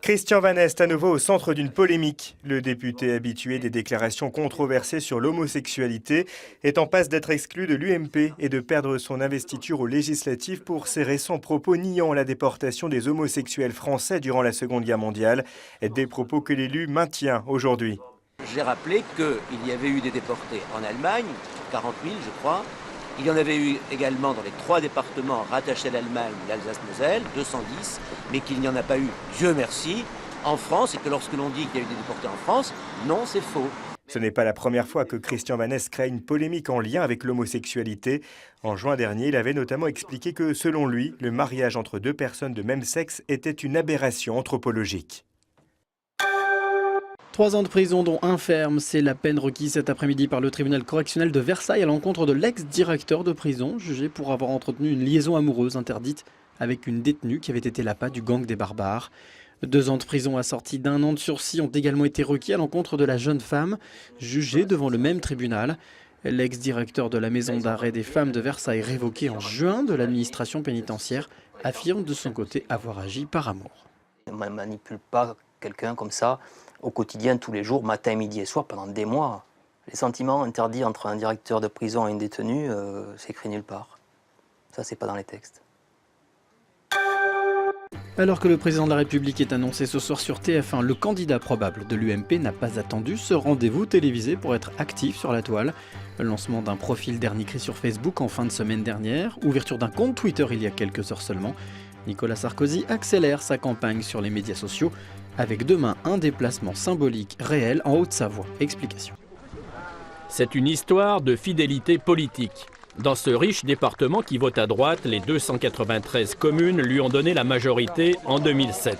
Christian Van Est à nouveau au centre d'une polémique. Le député habitué des déclarations controversées sur l'homosexualité est en passe d'être exclu de l'UMP et de perdre son investiture aux législatives pour ses récents propos niant la déportation des homosexuels français durant la Seconde Guerre mondiale. Des propos que l'élu maintient aujourd'hui. J'ai rappelé qu'il y avait eu des déportés en Allemagne, 40 000 je crois. Il y en avait eu également dans les 3 départements rattachés à l'Allemagne, l'Alsace-Moselle, 210, mais qu'il n'y en a pas eu, Dieu merci, en France, et que lorsque l'on dit qu'il y a eu des déportés en France, non, c'est faux. Ce n'est pas la première fois que Christian Van Est crée une polémique en lien avec l'homosexualité. En juin dernier, il avait notamment expliqué que, selon lui, le mariage entre 2 personnes de même sexe était une aberration anthropologique. 3 ans de prison, dont 1 ferme. C'est la peine requise cet après-midi par le tribunal correctionnel de Versailles à l'encontre de l'ex-directeur de prison, jugé pour avoir entretenu une liaison amoureuse interdite avec une détenue qui avait été l'appât du gang des barbares. 2 ans de prison assortis d'1 an de sursis ont également été requis à l'encontre de la jeune femme, jugée devant le même tribunal. L'ex-directeur de la maison d'arrêt des femmes de Versailles, révoqué en juin de l'administration pénitentiaire, affirme de son côté avoir agi par amour. On ne manipule pas quelqu'un comme ça au quotidien, tous les jours, matin, midi et soir, pendant des mois. Les sentiments interdits entre un directeur de prison et une détenue, c'est écrit nulle part. Ça, c'est pas dans les textes. Alors que le président de la République est annoncé ce soir sur TF1, le candidat probable de l'UMP n'a pas attendu ce rendez-vous télévisé pour être actif sur la toile. Le lancement d'un profil dernier sur Facebook en fin de semaine dernière, ouverture d'un compte Twitter il y a quelques heures seulement. Nicolas Sarkozy accélère sa campagne sur les médias sociaux avec demain un déplacement symbolique réel en Haute-Savoie. Explication. C'est une histoire de fidélité politique. Dans ce riche département qui vote à droite, les 293 communes lui ont donné la majorité en 2007.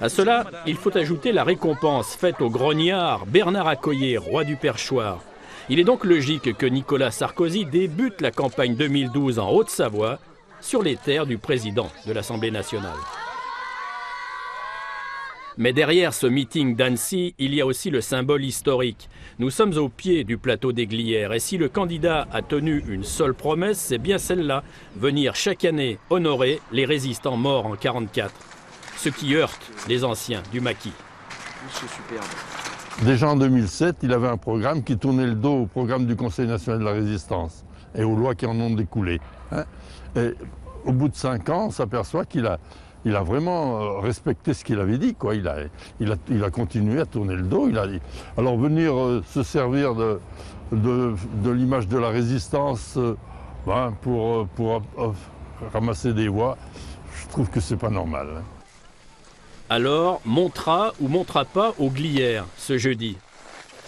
À cela, il faut ajouter la récompense faite au grognard Bernard Accoyer, roi du perchoir. Il est donc logique que Nicolas Sarkozy débute la campagne 2012 en Haute-Savoie sur les terres du président de l'Assemblée nationale. Mais derrière ce meeting d'Annecy, il y a aussi le symbole historique. Nous sommes au pied du plateau des Glières et si le candidat a tenu une seule promesse, c'est bien celle-là, venir chaque année honorer les résistants morts en 1944. Ce qui heurte les anciens du maquis. Déjà en 2007, il avait un programme qui tournait le dos au programme du Conseil national de la résistance et aux lois qui en ont découlé. Et au bout de 5 ans, on s'aperçoit qu'il a vraiment respecté ce qu'il avait dit, quoi. Il a continué à tourner le dos. Alors venir se servir de l'image de la résistance pour ramasser des voix, je trouve que c'est pas normal. Alors, montera ou montera pas aux Glières ce jeudi.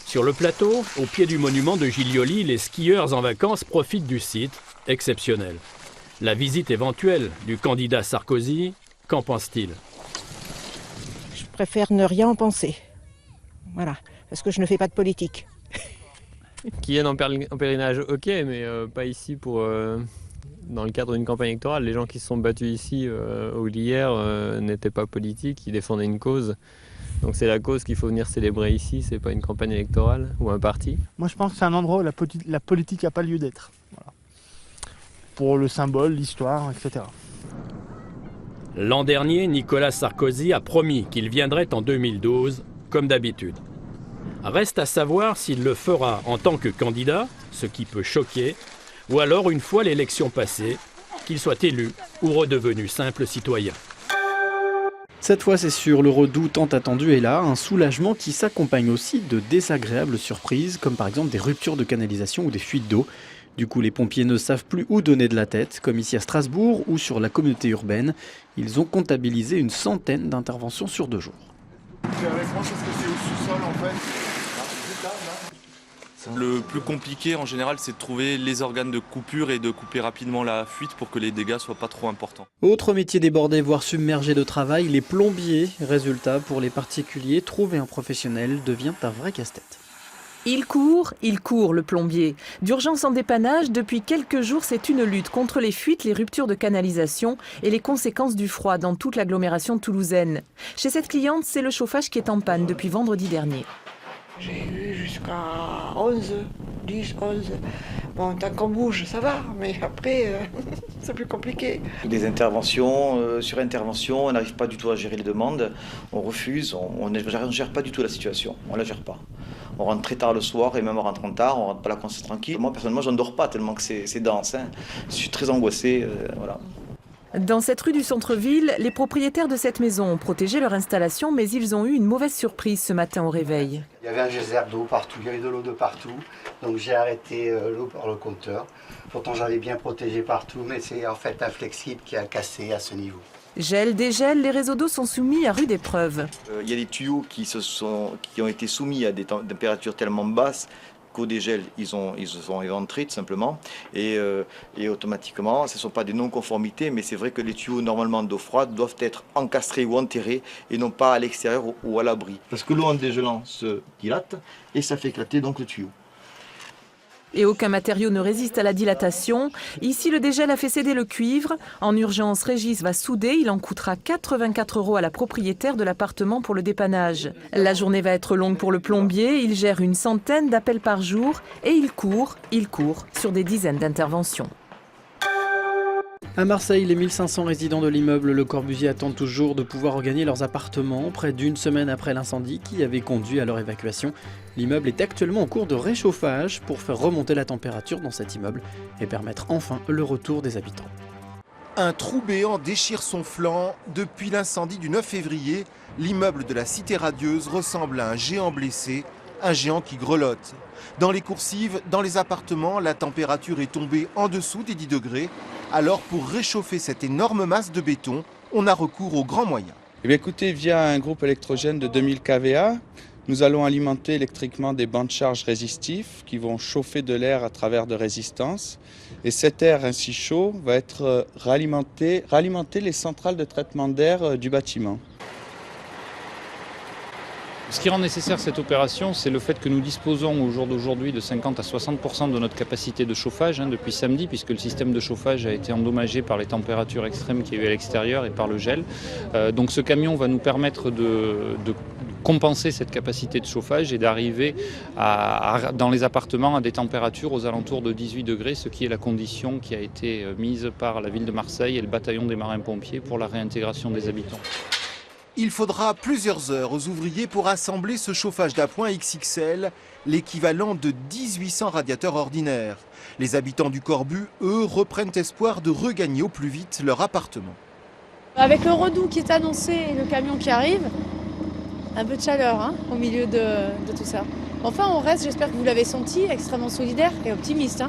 Sur le plateau, au pied du monument de Giglioli, les skieurs en vacances profitent du site exceptionnel. La visite éventuelle du candidat Sarkozy, qu'en pense-t-il? Je préfère ne rien en penser. Voilà, parce que je ne fais pas de politique. Qui viennent en pèlerinage, ok, mais pas ici pour, dans le cadre d'une campagne électorale. Les gens qui se sont battus ici aux Glières n'étaient pas politiques, ils défendaient une cause. Donc c'est la cause qu'il faut venir célébrer ici, c'est pas une campagne électorale ou un parti. Moi je pense que c'est un endroit où la politique n'a pas lieu d'être. Voilà. Pour le symbole, l'histoire, etc. L'an dernier, Nicolas Sarkozy a promis qu'il viendrait en 2012, comme d'habitude. Reste à savoir s'il le fera en tant que candidat, ce qui peut choquer, ou alors une fois l'élection passée, qu'il soit élu ou redevenu simple citoyen. Cette fois, c'est sûr, le redout tant attendu est là, un soulagement qui s'accompagne aussi de désagréables surprises, comme par exemple des ruptures de canalisation ou des fuites d'eau. Du coup, les pompiers ne savent plus où donner de la tête, comme ici à Strasbourg ou sur la communauté urbaine. Ils ont comptabilisé une centaine d'interventions sur 2 jours. Le plus compliqué en général, c'est de trouver les organes de coupure et de couper rapidement la fuite pour que les dégâts soient pas trop importants. Autre métier débordé, voire submergé de travail, les plombiers. Résultat, pour les particuliers, trouver un professionnel devient un vrai casse-tête. Il court le plombier. D'urgence en dépannage, depuis quelques jours, c'est une lutte contre les fuites, les ruptures de canalisation et les conséquences du froid dans toute l'agglomération toulousaine. Chez cette cliente, c'est le chauffage qui est en panne depuis vendredi dernier. J'ai eu jusqu'à 11, 10, 11. Bon, tant qu'on bouge, ça va, mais après, c'est plus compliqué. Des interventions, sur intervention, on n'arrive pas du tout à gérer les demandes, on refuse, on ne gère pas du tout la situation, on ne la gère pas. On rentre très tard le soir et même en rentrant tard, on ne rentre pas la conscience tranquille. Moi personnellement, je ne dors pas tellement que c'est dense, hein. Je suis très angoissé, voilà. Dans cette rue du centre-ville, les propriétaires de cette maison ont protégé leur installation, mais ils ont eu une mauvaise surprise ce matin au réveil. Il y avait un geyser d'eau partout, il y avait de l'eau de partout, donc j'ai arrêté l'eau par le compteur. Pourtant j'avais bien protégé partout, mais c'est en fait un flexible qui a cassé à ce niveau. Gel, dégel, les réseaux d'eau sont soumis à rude épreuve. Il y a des tuyaux qui ont été soumis à des températures tellement basses qu'au dégel, ils se sont éventrés tout simplement. Et automatiquement, ce ne sont pas des non-conformités, mais c'est vrai que les tuyaux normalement d'eau froide doivent être encastrés ou enterrés et non pas à l'extérieur ou à l'abri. Parce que l'eau en dégelant se dilate et ça fait éclater donc le tuyau. Et aucun matériau ne résiste à la dilatation. Ici, le dégel a fait céder le cuivre. En urgence, Régis va souder. Il en coûtera 84 € à la propriétaire de l'appartement pour le dépannage. La journée va être longue pour le plombier. Il gère une centaine d'appels par jour et il court sur des dizaines d'interventions. À Marseille, les 1500 résidents de l'immeuble Le Corbusier attendent toujours de pouvoir regagner leurs appartements près d'une semaine après l'incendie qui avait conduit à leur évacuation. L'immeuble est actuellement en cours de réchauffage pour faire remonter la température dans cet immeuble et permettre enfin le retour des habitants. Un trou béant déchire son flanc. Depuis l'incendie du 9 février, l'immeuble de la Cité Radieuse ressemble à un géant blessé, un géant qui grelotte. Dans les coursives, dans les appartements, la température est tombée en dessous des 10 degrés. Alors pour réchauffer cette énorme masse de béton, on a recours aux grands moyens. Eh bien, écoutez, via un groupe électrogène de 2000 kVA, nous allons alimenter électriquement des bancs de charge résistifs qui vont chauffer de l'air à travers de résistances. Et cet air ainsi chaud va être réalimenter les centrales de traitement d'air du bâtiment. Ce qui rend nécessaire cette opération, c'est le fait que nous disposons au jour d'aujourd'hui de 50 à 60% de notre capacité de chauffage depuis samedi, puisque le système de chauffage a été endommagé par les températures extrêmes qu'il y a eu à l'extérieur et par le gel. Donc ce camion va nous permettre de compenser cette capacité de chauffage et d'arriver dans les appartements à des températures aux alentours de 18 degrés, ce qui est la condition qui a été mise par la ville de Marseille et le bataillon des marins-pompiers pour la réintégration des habitants. Il faudra plusieurs heures aux ouvriers pour assembler ce chauffage d'appoint XXL, l'équivalent de 1800 radiateurs ordinaires. Les habitants du Corbu, eux, reprennent espoir de regagner au plus vite leur appartement. Avec le redout qui est annoncé et le camion qui arrive, un peu de chaleur au milieu de tout ça. Enfin, on reste, j'espère que vous l'avez senti, extrêmement solidaire et optimiste.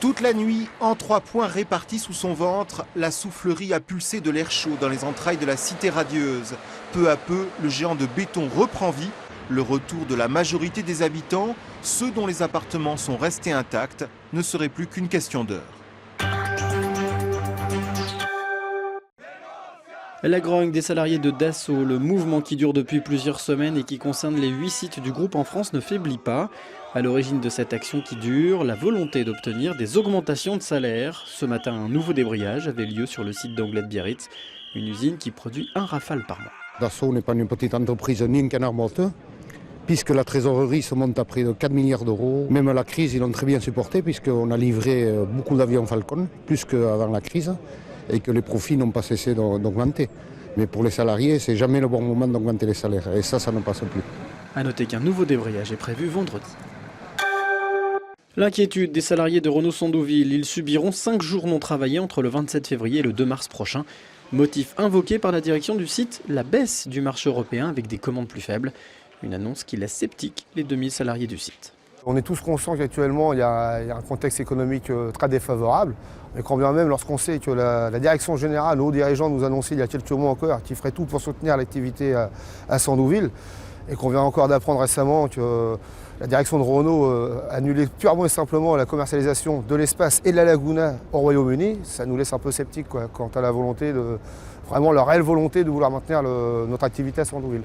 Toute la nuit, en 3 points répartis sous son ventre, la soufflerie a pulsé de l'air chaud dans les entrailles de la Cité Radieuse. Peu à peu, le géant de béton reprend vie. Le retour de la majorité des habitants, ceux dont les appartements sont restés intacts, ne serait plus qu'une question d'heure. La grogne des salariés de Dassault, le mouvement qui dure depuis plusieurs semaines et qui concerne les 8 sites du groupe en France ne faiblit pas. À l'origine de cette action qui dure, la volonté d'obtenir des augmentations de salaire. Ce matin, un nouveau débrayage avait lieu sur le site d'Anglet-Biarritz, une usine qui produit un Rafale par mois. Dassault n'est pas une petite entreprise ni un canard morte, puisque la trésorerie se monte à près de 4 milliards d'euros. Même la crise, ils l'ont très bien supporté, puisqu'on a livré beaucoup d'avions Falcon, plus qu'avant la crise, et que les profits n'ont pas cessé d'augmenter. Mais pour les salariés, c'est jamais le bon moment d'augmenter les salaires, et ça ne passe plus. A noter qu'un nouveau débrayage est prévu vendredi. L'inquiétude des salariés de Renault Sandouville, ils subiront 5 jours non travaillés entre le 27 février et le 2 mars prochain. Motif invoqué par la direction du site, la baisse du marché européen avec des commandes plus faibles. Une annonce qui laisse sceptiques les 2000 salariés du site. On est tous conscients qu'actuellement il y a un contexte économique très défavorable. Mais quand bien même lorsqu'on sait que la direction générale, nos dirigeants nous annonçaient il y a quelques mois encore qu'ils feraient tout pour soutenir l'activité à Sandouville, et qu'on vient encore d'apprendre récemment que la direction de Renault annulait purement et simplement la commercialisation de l'espace et de la Laguna au Royaume-Uni, ça nous laisse un peu sceptiques quant à la volonté vraiment leur réelle volonté de vouloir maintenir notre activité à Sandouville.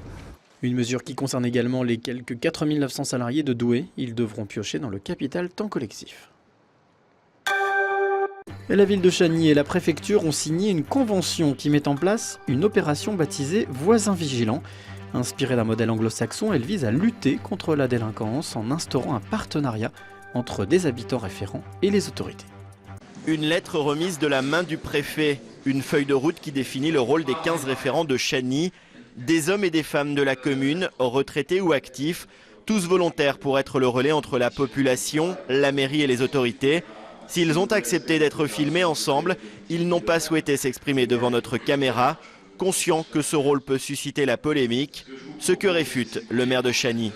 Une mesure qui concerne également les quelques 4900 salariés de Douai. Ils devront piocher dans le capital temps collectif. Et la ville de Chagny et la préfecture ont signé une convention qui met en place une opération baptisée Voisins Vigilants. Inspirée d'un modèle anglo-saxon, elle vise à lutter contre la délinquance en instaurant un partenariat entre des habitants référents et les autorités. Une lettre remise de la main du préfet, une feuille de route qui définit le rôle des 15 référents de Chani, des hommes et des femmes de la commune, retraités ou actifs, tous volontaires pour être le relais entre la population, la mairie et les autorités. S'ils ont accepté d'être filmés ensemble, ils n'ont pas souhaité s'exprimer devant notre caméra, conscients que ce rôle peut susciter la polémique, ce que réfute le maire de Chani.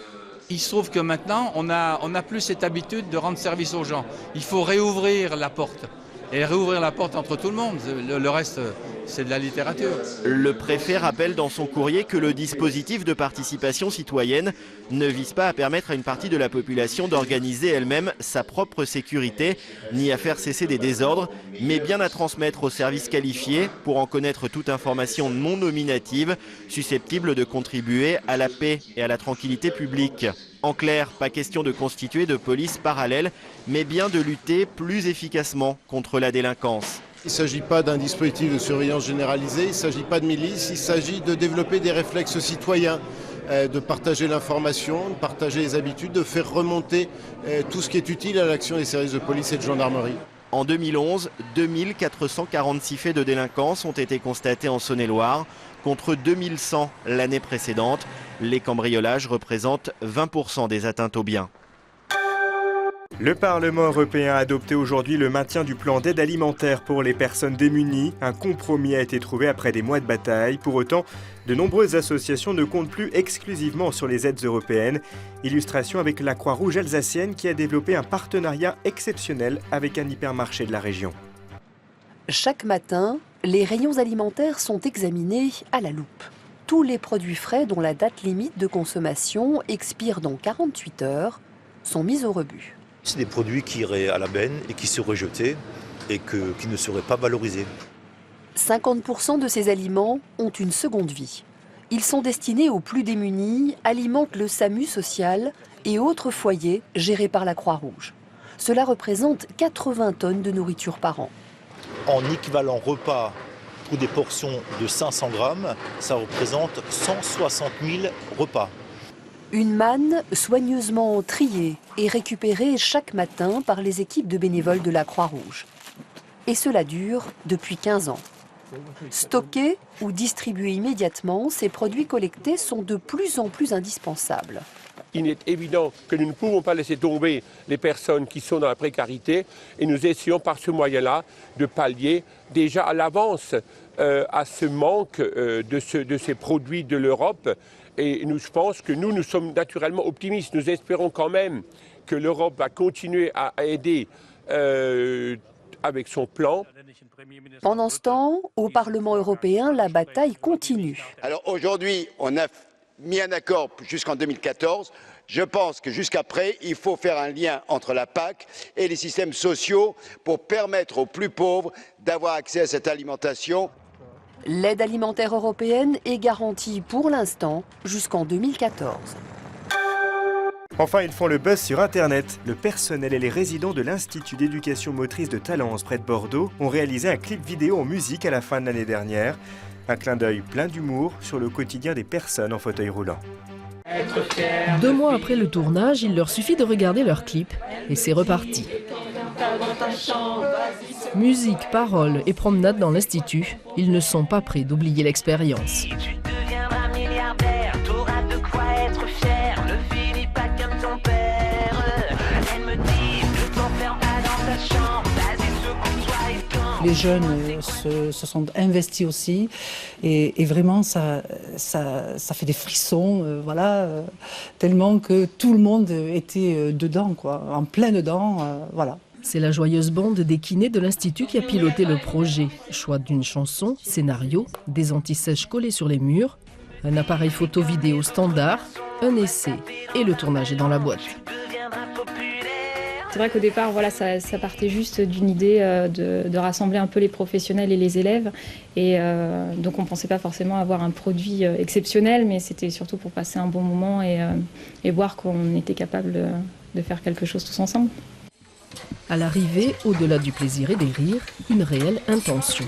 Il se trouve que maintenant, on n'a plus cette habitude de rendre service aux gens. Il faut réouvrir la porte. Et réouvrir la porte entre tout le monde. Le reste, c'est de la littérature. Le préfet rappelle dans son courrier que le dispositif de participation citoyenne ne vise pas à permettre à une partie de la population d'organiser elle-même sa propre sécurité, ni à faire cesser des désordres, mais bien à transmettre aux services qualifiés pour en connaître toute information non nominative susceptible de contribuer à la paix et à la tranquillité publique. En clair, pas question de constituer de police parallèle, mais bien de lutter plus efficacement contre la délinquance. Il ne s'agit pas d'un dispositif de surveillance généralisée, il ne s'agit pas de milice, il s'agit de développer des réflexes citoyens, de partager l'information, de partager les habitudes, de faire remonter tout ce qui est utile à l'action des services de police et de gendarmerie. En 2011, 2446 faits de délinquance ont été constatés en Saône-et-Loire, contre 2100 l'année précédente. Les cambriolages représentent 20% des atteintes aux biens. Le Parlement européen a adopté aujourd'hui le maintien du plan d'aide alimentaire pour les personnes démunies. Un compromis a été trouvé après des mois de bataille. Pour autant, de nombreuses associations ne comptent plus exclusivement sur les aides européennes. Illustration avec la Croix-Rouge alsacienne qui a développé un partenariat exceptionnel avec un hypermarché de la région. Chaque matin, les rayons alimentaires sont examinés à la loupe. Tous les produits frais dont la date limite de consommation expire dans 48 heures sont mis au rebut. C'est des produits qui iraient à la benne et qui seraient jetés et qui ne seraient pas valorisés. 50% de ces aliments ont une seconde vie. Ils sont destinés aux plus démunis, alimentent le SAMU social et autres foyers gérés par la Croix-Rouge. Cela représente 80 tonnes de nourriture par an. En équivalent repas pour des portions de 500 grammes, ça représente 160 000 repas. Une manne soigneusement triée et récupérée chaque matin par les équipes de bénévoles de la Croix-Rouge. Et cela dure depuis 15 ans. Stockés ou distribués immédiatement, ces produits collectés sont de plus en plus indispensables. Il est évident que nous ne pouvons pas laisser tomber les personnes qui sont dans la précarité et nous essayons par ce moyen-là de pallier déjà à l'avance à ce manque de ces produits de l'Europe. Et je pense que nous sommes naturellement optimistes. Nous espérons quand même que l'Europe va continuer à aider avec son plan. Pendant ce temps, au Parlement européen, la bataille continue. Alors aujourd'hui, on a mis un accord jusqu'en 2014. Je pense que jusqu'après, il faut faire un lien entre la PAC et les systèmes sociaux pour permettre aux plus pauvres d'avoir accès à cette alimentation. L'aide alimentaire européenne est garantie pour l'instant jusqu'en 2014. Enfin, ils font le buzz sur Internet. Le personnel et les résidents de l'Institut d'éducation motrice de Talence, près de Bordeaux, ont réalisé un clip vidéo en musique à la fin de l'année dernière. Un clin d'œil plein d'humour sur le quotidien des personnes en fauteuil roulant. 2 mois après le tournage, il leur suffit de regarder leur clip et c'est reparti. Musique, paroles et promenade dans l'institut, ils ne sont pas prêts d'oublier l'expérience. Les jeunes se sont investis aussi et vraiment ça fait des frissons, tellement que tout le monde était dedans, en plein dedans, voilà. C'est la joyeuse bande des kinés de l'Institut qui a piloté le projet. Choix d'une chanson, scénario, des antisèches collés sur les murs, un appareil photo-vidéo standard, un essai et le tournage est dans la boîte. C'est vrai qu'au départ, ça partait juste d'une idée de rassembler un peu les professionnels et les élèves. Et donc on ne pensait pas forcément avoir un produit exceptionnel, mais c'était surtout pour passer un bon moment et voir qu'on était capable de faire quelque chose tous ensemble. À l'arrivée, au-delà du plaisir et des rires, une réelle intention.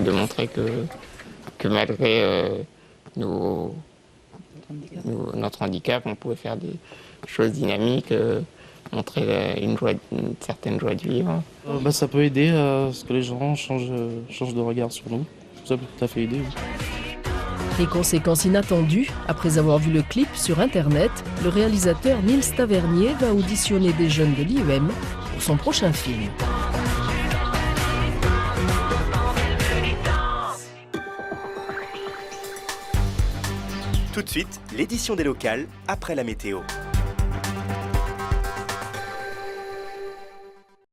De montrer que malgré notre handicap, on pouvait faire des choses dynamiques montrer une certaine joie de vivre. Ça peut aider à ce que les gens changent de regard sur nous. Ça peut tout à fait aider. Oui. Les conséquences inattendues, après avoir vu le clip sur Internet, le réalisateur Nils Tavernier va auditionner des jeunes de l'IEM pour son prochain film. Tout de suite, l'édition des locales après la météo.